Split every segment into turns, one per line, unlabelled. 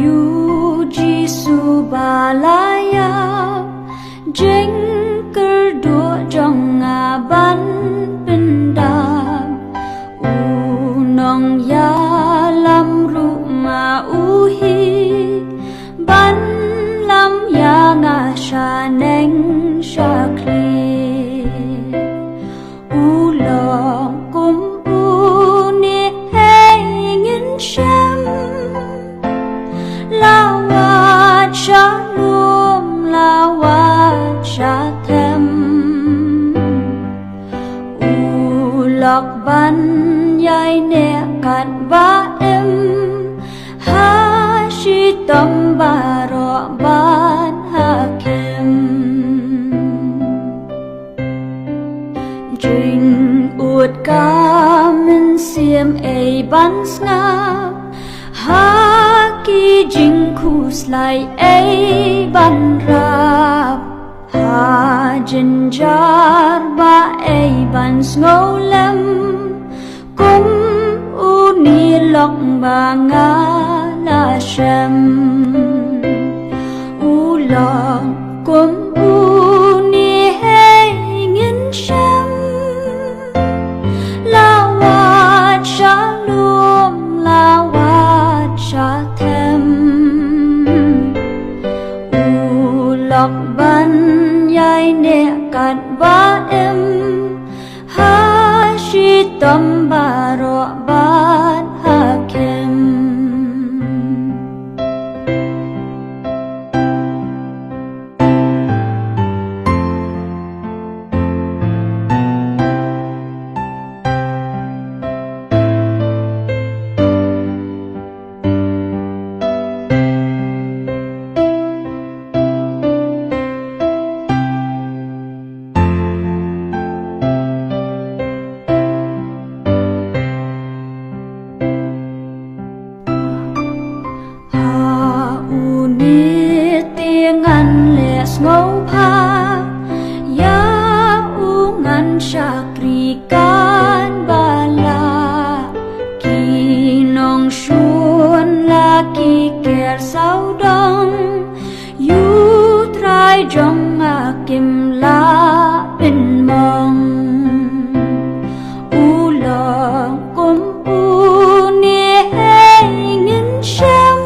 yu Giêsu balaya jeng kerdo jong aban pendam unong ya lam rumah uhi ban lam ya nga shaneng shakli ulong kum uni hengin shem lawat shalom lawat shatem ulok ban yai ne kat ba em ha shi tom baro ban hakem jing ut ka min siem ei ban snap ha ki jing khus lai ei ban rap ha jin jar ba ei ban snolem kum uni lok ba nga la shem ulong kum uni hey ngin shem lawat shalom lawat shatem ulok ban yai ne kat ba em ha shi tom baro ban hakem ngâu pa ya ungan shakri kan bala ki nong shun la ki ker sau dong yu trai jong akim la bin mong ulong kum uni hey ngin shem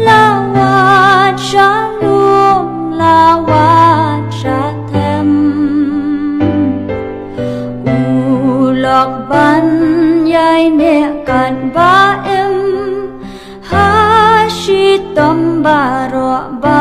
lawat shalom lawat shatem ulok ban yai ne kan ba em ha shi tom baro ba